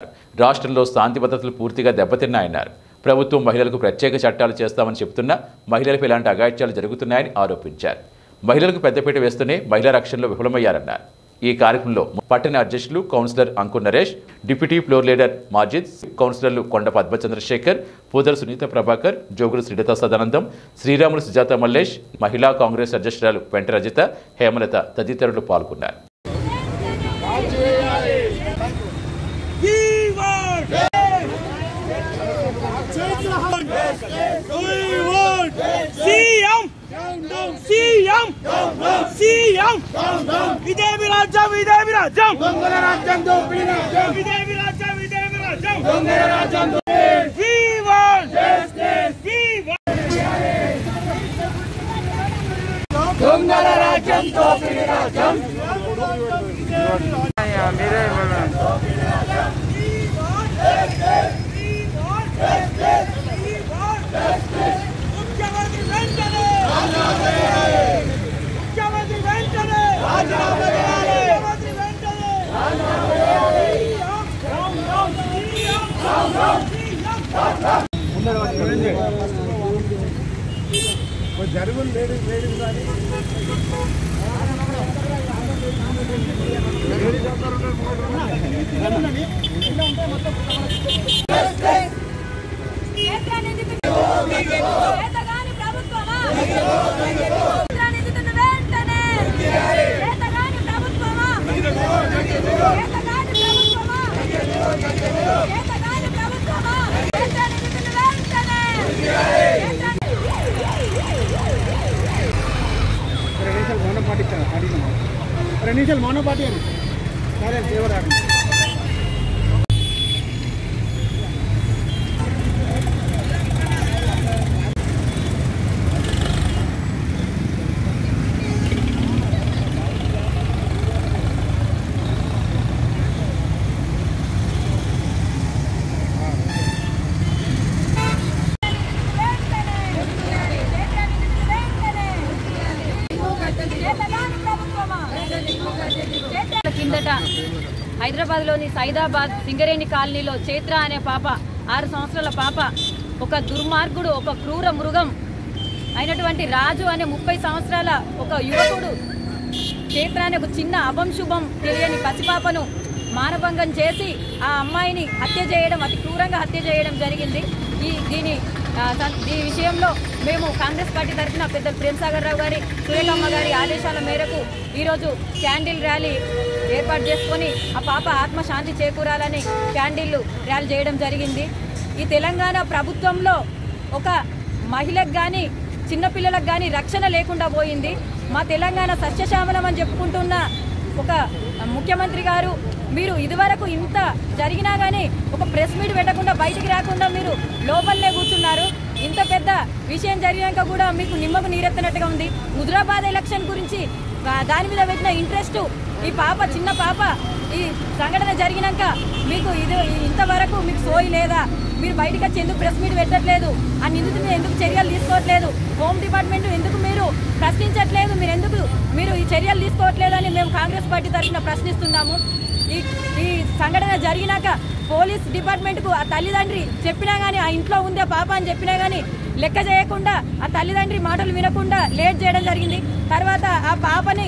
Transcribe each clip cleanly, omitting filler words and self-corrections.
రాష్ట్రంలో శాంతి భద్రతలు పూర్తిగా దెబ్బతిన్నాయన్నారు. ప్రభుత్వం మహిళలకు ప్రత్యేక చట్టాలు చేస్తామని చెబుతున్నా మహిళలపై ఇలాంటి అఘాయిత్యాలు జరుగుతున్నాయని ఆరోపించారు. మహిళలకు పెద్దపీట వేస్తూనే మహిళా రక్షణలో విఫలమయ్యారన్నారు. ఈ కార్యక్రమంలో పట్టణ అధ్యక్షులు councillor Ankur Naresh, deputy floor leader Majid, కౌన్సిలర్లు కొండ పద్మ చంద్రశేఖర్, పూదర సునీత ప్రభాకర్, జోగులు శ్రీలత సదానందం, శ్రీరాములు సుజాత మల్లేష్, మహిళా కాంగ్రెస్ అధ్యక్షురాలు వెంట రజిత, హేమలత తదితరులు పాల్గొన్నారు. ఇనిషియల్ మోనో పార్టీ అని సరే దేవరాడు కిందట హైదరాబాద్లోని సైదాబాద్ సింగరేణి కాలనీలో చైత్ర అనే పాప, 6 సంవత్సరాల పాప, ఒక దుర్మార్గుడు, ఒక క్రూర మృగం అయినటువంటి రాజు అనే 30 సంవత్సరాల ఒక యువకుడు చైత్ర అనే ఒక చిన్న అభంశుభం తెలియని పసిపాపను మానభంగం చేసి ఆ అమ్మాయిని హత్య చేయడం, అతి క్రూరంగా హత్య చేయడం జరిగింది. దీని విషయంలో మేము కాంగ్రెస్ పార్టీ తరఫున పెద్ద ప్రేమ్సాగర్ రావు గారి, సురేఖమ్మ గారి ఆదేశాల మేరకు ఈరోజు క్యాండిల్ ర్యాలీ ఏర్పాటు చేసుకొని ఆ పాప ఆత్మశాంతి చేకూరాలని క్యాండిల్ ర్యాలీ చేయడం జరిగింది. ఈ తెలంగాణ ప్రభుత్వంలో ఒక మహిళకు కానీ చిన్నపిల్లలకు కానీ రక్షణ లేకుండా పోయింది. మా తెలంగాణ సస్యశ్యామలం అని చెప్పుకుంటున్న ఒక ముఖ్యమంత్రి గారు, మీరు ఇదివరకు ఇంత జరిగినా కానీ ఒక ప్రెస్ మీట్ పెట్టకుండా బయటికి రాకుండా మీరు లోపలనే కూర్చున్నారు. ఇంత పెద్ద విషయం జరిగాక కూడా మీకు నిమ్మకు నీరెత్తినట్టుగా ఉంది. హుజురాబాద్ ఎలక్షన్ గురించి దాని మీద పెట్టిన ఇంట్రెస్ట్, ఈ పాప చిన్న పాప ఈ సంఘటన జరిగినాక మీకు ఇంతవరకు మీకు సోయి లేదా? మీరు బయటకు వచ్చి ఎందుకు ప్రెస్ మీట్ పెట్టట్లేదు? ఆ నిందితుల మీద ఎందుకు చర్యలు తీసుకోవట్లేదు? హోమ్ డిపార్ట్మెంట్ ఎందుకు మీరు ప్రశ్నించట్లేదు? మీరు ఈ చర్యలు తీసుకోవట్లేదని మేము కాంగ్రెస్ పార్టీ తరఫున ప్రశ్నిస్తున్నాము. ఈ సంఘటన జరిగినాక పోలీస్ డిపార్ట్మెంట్కు ఆ తల్లిదండ్రి చెప్పినా కానీ, ఆ ఇంట్లో ఉందే పాప అని చెప్పినా కానీ లెక్క చేయకుండా, ఆ తల్లిదండ్రి మాటలు వినకుండా లేట్ చేయడం జరిగింది. తర్వాత ఆ పాపని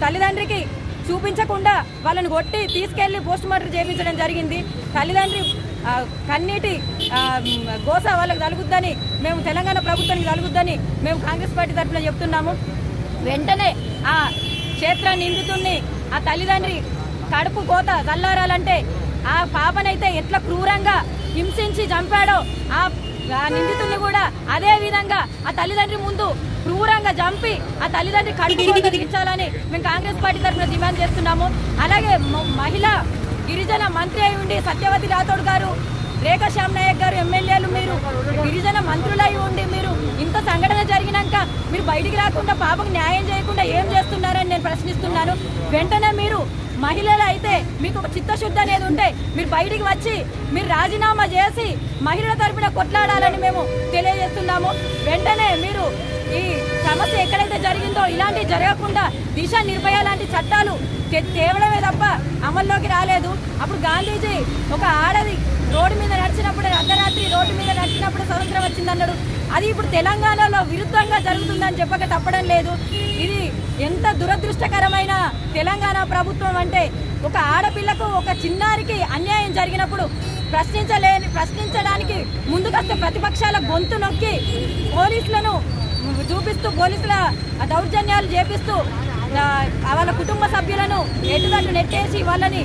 తల్లిదండ్రికి చూపించకుండా వాళ్ళని కొట్టి తీసుకెళ్లి పోస్ట్ మార్టం చేయించడం జరిగింది. తల్లిదండ్రి కన్నీటి గోస వాళ్ళకి తలుగుద్దని, మేము తెలంగాణ ప్రభుత్వానికి తలుగుద్దని మేము కాంగ్రెస్ పార్టీ తరఫున చెప్తున్నాము. వెంటనే ఆ క్షేత్ర నిందితుడిని ఆ తల్లిదండ్రి కడుపు కోత చల్లారాలంటే, ఆ పాపనైతే ఎట్లా క్రూరంగా హింసించి చంపాడో ఆ నిందితుడిని కూడా అదే విధంగా ఆ తల్లిదండ్రి ముందు క్రూరంగా చంపి ఆ తల్లిదండ్రి కడుపు కోత తీర్చాలని మేము కాంగ్రెస్ పార్టీ తరఫున డిమాండ్ చేస్తున్నాము. అలాగే మహిళా గిరిజన మంత్రి అయి ఉండి సత్యవతి రాథోడ్ గారు, రేఖా శ్యామ్ నాయక్ గారు ఎమ్మెల్యేలు, మీరు గిరిజన మంత్రులై ఉండి మీరు ఇంత సంఘటన జరిగినాక మీరు బయటికి రాకుండా పాపకు న్యాయం చేయకుండా ఏం చేస్తున్నారని నేను ప్రశ్నిస్తున్నాను. వెంటనే మీరు మహిళలు అయితే మీకు ఒక చిత్తశుద్ధి అనేది ఉంటే మీరు బయటికి వచ్చి మీరు రాజీనామా చేసి మహిళల తరపున కొట్లాడాలని మేము తెలియజేస్తున్నాము. వెంటనే మీరు ఈ సమస్య ఎక్కడైతే జరిగిందో ఇలాంటివి జరగకుండా దిశ నిర్భయ లాంటి చట్టాలు తేవడమే తప్ప అమల్లోకి రాలేదు. అప్పుడు గాంధీజీ ఒక ఆడది రోడ్డు మీద నడిచినప్పుడు, అర్ధరాత్రి రోడ్డు మీద నడిచినప్పుడు స్వతంత్రం వచ్చిందన్నాడు. అది ఇప్పుడు తెలంగాణలో విరుద్ధంగా జరుగుతుందని చెప్పక తప్పడం లేదు. ఇది ఎంత దురదృష్టకరమైన తెలంగాణ ప్రభుత్వం అంటే, ఒక ఆడపిల్లకు ఒక చిన్నారికి అన్యాయం జరిగినప్పుడు ప్రశ్నించడానికి ముందుకొస్తే ప్రతిపక్షాల గొంతు నొక్కి పోలీసులను చూపిస్తూ, పోలీసుల దౌర్జన్యాలు చేపిస్తూ వాళ్ళ కుటుంబ సభ్యులను ఎటుగట్టు నెట్టేసి వాళ్ళని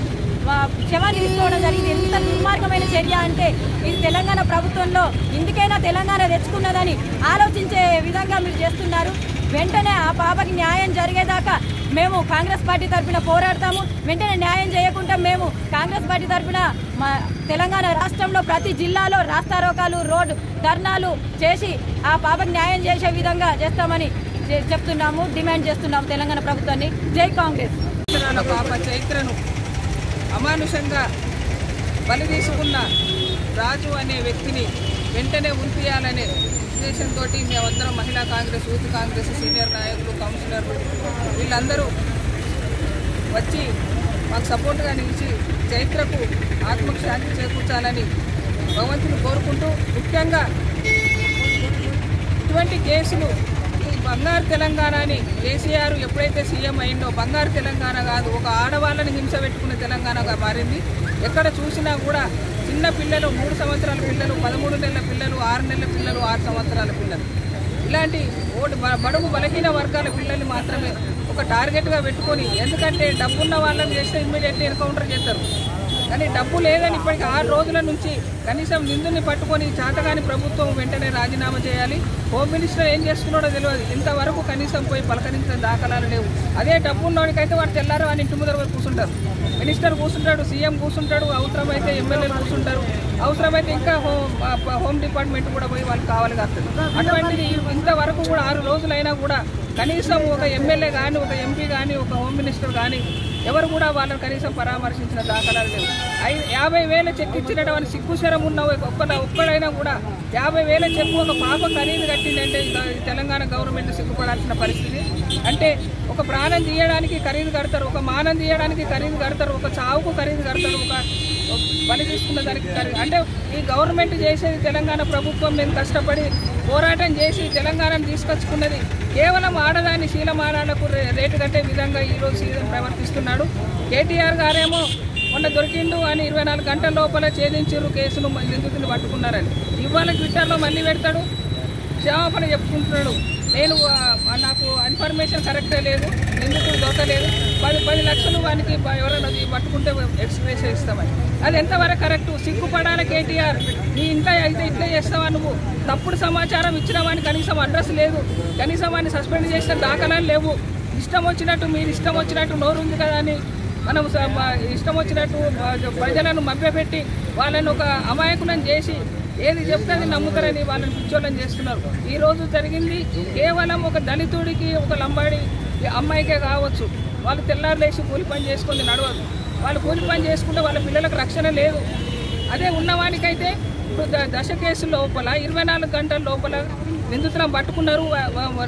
క్షమాన్ని తీసుకోవడం జరిగింది. ఎంత దుర్మార్గమైన చర్య అంటే ఇది తెలంగాణ ప్రభుత్వంలో ఇందుకైనా తెలంగాణ తెచ్చుకున్నదని ఆలోచించే విధంగా మీరు చేస్తున్నారు. వెంటనే ఆ పాపకి న్యాయం జరిగేదాకా మేము కాంగ్రెస్ పార్టీ తరఫున పోరాడతాము. వెంటనే న్యాయం చేయకుండా మేము కాంగ్రెస్ పార్టీ తరఫున తెలంగాణ రాష్ట్రంలో ప్రతి జిల్లాలో రాస్తారోకాలు, రోడ్డు ధర్నాలు చేసి ఆ పాపకి న్యాయం చేసే విధంగా చేస్తామని చెప్తున్నాము, డిమాండ్ చేస్తున్నాము తెలంగాణ ప్రభుత్వాన్ని. జై కాంగ్రెస్. పాప చైత్రను అమానుషంగా బలి తీసుకున్న రాజు అనే వ్యక్తిని వెంటనే ఉంపియాలనే ఉద్దేశంతో మేమందరం మహిళా కాంగ్రెస్, యూత్ కాంగ్రెస్, సీనియర్ నాయకులు, కౌన్సిలర్లు వీళ్ళందరూ వచ్చి మాకు సపోర్ట్గా నిలిచి చైత్రకు ఆత్మకు శాంతి చేకూర్చాలని భగవంతుని కోరుకుంటూ, ముఖ్యంగా ఇటువంటి కేసులు బంగారు తెలంగాణని కేసీఆర్ ఎప్పుడైతే సీఎం అయిందో బంగారు తెలంగాణ కాదు, ఒక ఆడవాళ్ళని హింస పెట్టుకునే తెలంగాణగా మారింది. ఎక్కడ చూసినా కూడా చిన్న పిల్లలు, 3 సంవత్సరాల పిల్లలు, 13 నెలల పిల్లలు, 6 నెలల పిల్లలు, 6 సంవత్సరాల పిల్లలు, ఇలాంటి బడుగు బలహీన వర్గాల పిల్లల్ని మాత్రమే ఒక టార్గెట్గా పెట్టుకొని, ఎందుకంటే డబ్బున్న వాళ్ళని చేస్తే ఇమ్మీడియట్లీ ఎన్కౌంటర్ చేస్తారు. కానీ డబ్బు లేదని ఇప్పటికీ 6 రోజుల నుంచి కనీసం నిందుని పట్టుకొని చేతగాని ప్రభుత్వం వెంటనే రాజీనామా చేయాలి. హోమ్ మినిస్టర్ ఏం చేస్తున్నాడో తెలియదు, ఇంతవరకు కనీసం పోయి పలకరించిన దాఖలాలు లేవు. అదే డబ్బు ఉన్నోడికైతే వాడు తెల్లారు అని ఇంటి ముందర కూర్చుంటారు, మినిస్టర్ కూర్చుంటాడు, సీఎం కూర్చుంటాడు, అవసరమైతే ఎమ్మెల్యేలు కూర్చుంటారు, అవసరమైతే ఇంకా హోమ్ డిపార్ట్మెంట్ కూడా పోయి వాళ్ళకి కావాలి కాస్తుంది. అటువంటిది ఇంతవరకు కూడా 6 రోజులైనా కూడా కనీసం ఒక ఎమ్మెల్యే కానీ, ఒక ఎంపీ కానీ, ఒక హోమ్ మినిస్టర్ కానీ ఎవరు కూడా వాళ్ళని కనీసం పరామర్శించిన దాఖలాలు లేవు. 50,000 చెక్ ఇచ్చినట్టు అని సిగ్గుశరం ఉన్న ఒక్కడైనా కూడా 50,000 చెక్కు ఒక పాప ఖరీదు కట్టిందంటే తెలంగాణ గవర్నమెంట్ సిగ్గుపడాల్సిన పరిస్థితి. అంటే ఒక ప్రాణం తీయడానికి ఖరీదు కడతారు, ఒక మానం తీయడానికి ఖరీదు కడతారు, ఒక చావుకు ఖరీదు కడతారు, ఒక బలి తీసుకున్న దానికి ఖరీదు. అంటే ఈ గవర్నమెంట్ చేసేది, తెలంగాణ ప్రభుత్వం మేము కష్టపడి పోరాటం చేసి తెలంగాణను తీసుకొచ్చుకున్నది కేవలం ఆడదాన్ని శీలమానాలకు రేటు కట్టే విధంగా ఈరోజు సీఎం ప్రవర్తిస్తున్నాడు. కేటీఆర్ గారేమో మొన్న దొరికిండు అని 24 గంటల లోపల ఛేదించారు కేసును, నిందితులు పట్టుకున్నారని. ఇవాళ ట్విట్టర్లో మళ్ళీ పెడతాడు, క్షమాపణ చెప్పుకుంటున్నాడు. నేను నాకు ఇన్ఫర్మేషన్ కరెక్టే లేదు, నిందితులు దొరకలేదు, 10 లక్షలు వానికి ఎవరైనా పట్టుకుంటే ఎక్స్ప్రెస్ ఇస్తామని. అది ఎంతవరకు కరెక్టు? సిగ్గుపడాలి కేటీఆర్. నీ ఇంట్లో అయితే ఇట్లా చేస్తావా నువ్వు? తప్పుడు సమాచారం ఇచ్చిన వాడిని కనీసం అడ్రస్ లేదు, కనీసం వాడిని సస్పెండ్ చేసిన దాఖలాలు లేవు. ఇష్టం వచ్చినట్టు మీరు ఇష్టం వచ్చినట్టు నోరు ఉంది కదా అని మనం ఇష్టం వచ్చినట్టు ప్రజలను మభ్యపెట్టి వాళ్ళని ఒక అమాయకులను చేసి ఏది చెప్తే అది నమ్ముతారని వాళ్ళని పిచ్చోళ్ళని చేస్తున్నారు. ఈరోజు జరిగింది కేవలం ఒక దళితుడికి, ఒక లంబాడి అమ్మాయికే కావచ్చు. వాళ్ళు తెల్లారు లేచి కూలి పని చేసుకొని నడవదు. వాళ్ళు కూలి పని చేసుకుంటే వాళ్ళ పిల్లలకు రక్షణ లేదు. అదే ఉన్నవానికైతే ఇప్పుడు దశ కేసు లోపల 24 గంటల లోపల నిందితులను పట్టుకున్నారు,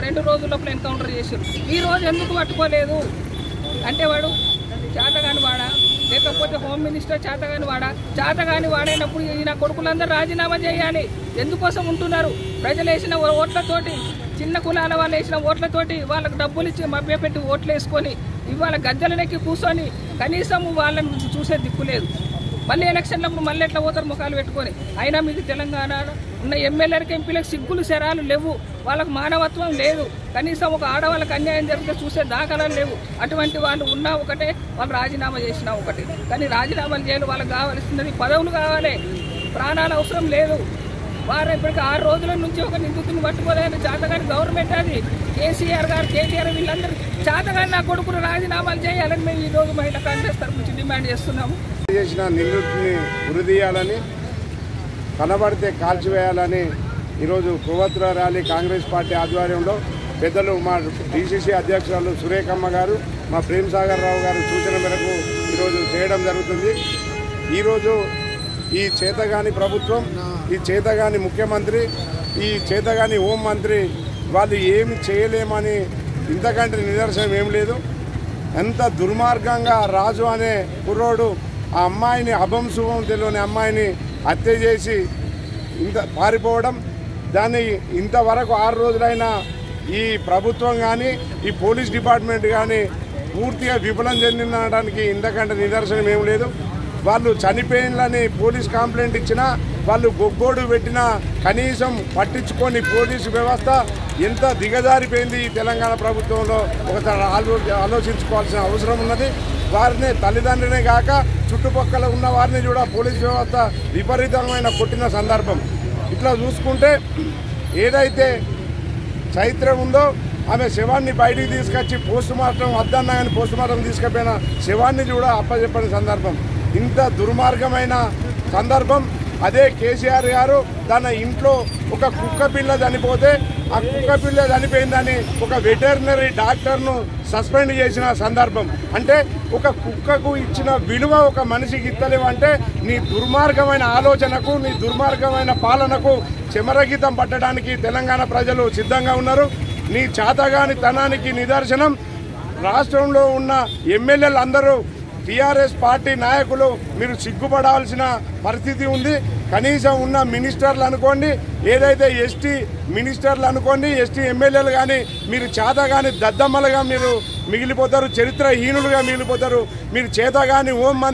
2 రోజుల లోపల ఎన్కౌంటర్ చేశారు. ఈ రోజు ఎందుకు పట్టుకోలేదు అంటే వాడు చేతగాని వాడా, లేకపోతే హోమ్ మినిస్టర్ చేతగాని వాడా? చేతగాని వాడైనప్పుడు ఈయన కొడుకులందరూ రాజీనామా చేయాలి. ఎందుకోసం ఉంటున్నారు? ప్రజలు వేసిన ఓట్లతోటి, చిన్న కులాల వాళ్ళు వేసిన ఓట్లతోటి వాళ్ళకు డబ్బులు ఇచ్చి మభ్యపెట్టి ఓట్లు వేసుకొని ఇవాళ గద్దెలనెక్కి కూర్చొని కనీసం వాళ్ళని చూసే దిక్కు లేదు. మళ్ళీ ఎలక్షన్లప్పుడు మళ్ళీ ఎట్లా పోతారు ముఖాలు పెట్టుకొని? అయినా మీకు తెలంగాణలో ఉన్న ఎమ్మెల్యేలకు, ఎంపీలకు సిగ్గులు శరాలు లేవు, వాళ్ళకు మానవత్వం లేదు. కనీసం ఒక ఆడవాళ్ళకి అన్యాయం జరిగితే చూసే దాఖలాలు లేవు. అటువంటి వాళ్ళు ఉన్నా ఒకటే, వాళ్ళు రాజీనామా చేసినా ఒకటే. కానీ రాజీనామాలు చేయాలి, వాళ్ళకి కావాల్సినది పదవులు కావాలి, ప్రాణాలు అవసరం లేదు. వారు ఇప్పటికి 6 రోజుల నుంచి ఒక నిందితుని పట్టుకోలేని చేతగాని గవర్నమెంట్ అది. కేసీఆర్ గారు, కేటీఆర్ వీళ్ళందరూ చేతగాని నా కొడుకును రాజీనామాలు చేయాలని మేము ఈరోజు మహిళా కాంగ్రెస్ తరఫు నుంచి డిమాండ్ చేస్తున్నాము. చేసిన నిందితుని ఉరిదీయాలని, కనబడితే కాల్చివేయాలని ఈరోజు కొవ్వొత్తుల ర్యాలీ కాంగ్రెస్ పార్టీ ఆధ్వర్యంలో పెద్దలు మా డీసీసీ అధ్యక్షురాలు సురేఖమ్మ గారు, మా ప్రేమ్ సాగర్ రావు గారు సూచన మేరకు ఈరోజు చేయడం జరుగుతుంది. ఈరోజు ఈ చేతగాని ప్రభుత్వం, ఈ చేతగాని ముఖ్యమంత్రి, ఈ చేతగాని హోంమంత్రి వాళ్ళు ఏమి చేయలేమని ఇంతకంటే నిదర్శనం ఏం లేదు. ఎంత దుర్మార్గంగా రాజు అనే కుర్రోడు ఆ అమ్మాయిని అభం శుభం తెలియని అమ్మాయిని హత్య చేసి పారిపోవడం, దాన్ని ఇంతవరకు 6 రోజులైనా ఈ ప్రభుత్వం కానీ ఈ పోలీస్ డిపార్ట్మెంట్ కానీ పూర్తిగా విఫలం చెందినడానికి ఇంతకంటే నిదర్శనం ఏం లేదు. వాళ్ళు చనిపోయిందని పోలీస్ కంప్లైంట్ ఇచ్చినా, వాళ్ళు గొగ్గోడు పెట్టినా కనీసం పట్టించుకొని పోలీసు వ్యవస్థ ఎంత దిగజారిపోయింది ఈ తెలంగాణ ప్రభుత్వంలో ఒకసారి ఆలోచించుకోవాల్సిన అవసరం ఉన్నది. వారిని తల్లిదండ్రులనే కాక చుట్టుపక్కల ఉన్న వారిని కూడా పోలీస్ వ్యవస్థ విపరీతమైన కొట్టిన సందర్భం. ఇట్లా చూసుకుంటే ఏదైతే చైత్ర ఉందో ఆమె శవాన్ని బయటికి తీసుకొచ్చి పోస్ట్ మార్టం వద్దన్నా కానీ పోస్ట్ మార్టం తీసుకుపోయిన శవాన్ని కూడా అప్పచెప్పని సందర్భం. ఇంత దుర్మార్గమైన సందర్భం. అదే కేసీఆర్ గారు తన ఇంట్లో ఒక కుక్క పిల్ల చనిపోతే ఆ కుక్క పిల్ల చనిపోయిందని ఒక వెటర్నరీ డాక్టర్ను సస్పెండ్ చేసిన సందర్భం. అంటే ఒక కుక్కకు ఇచ్చిన విలువ ఒక మనిషికి ఇస్తలేవంటే నీ దుర్మార్గమైన ఆలోచనకు, నీ దుర్మార్గమైన పాలనకు చెమరగీతం పట్టడానికి తెలంగాణ ప్రజలు సిద్ధంగా ఉన్నారు. నీ చేతగాని తనానికి నిదర్శనం రాష్ట్రంలో ఉన్న ఎమ్మెల్యేలు అందరూ టీఆర్ఎస్ పార్టీ నాయకులు మీరు సిగ్గుపడాల్సిన పరిస్థితి ఉంది. కనీసం ఉన్న మినిస్టర్లు అనుకోండి, ఏదైతే ఎస్టీ మినిస్టర్లు అనుకోండి, ఎస్టీ ఎమ్మెల్యేలు కానీ మీరు చేతగాని దద్దమ్మలుగా మీరు మిగిలిపోతారు, చరిత్రహీనులుగా మిగిలిపోతారు. మీరు చేతగాని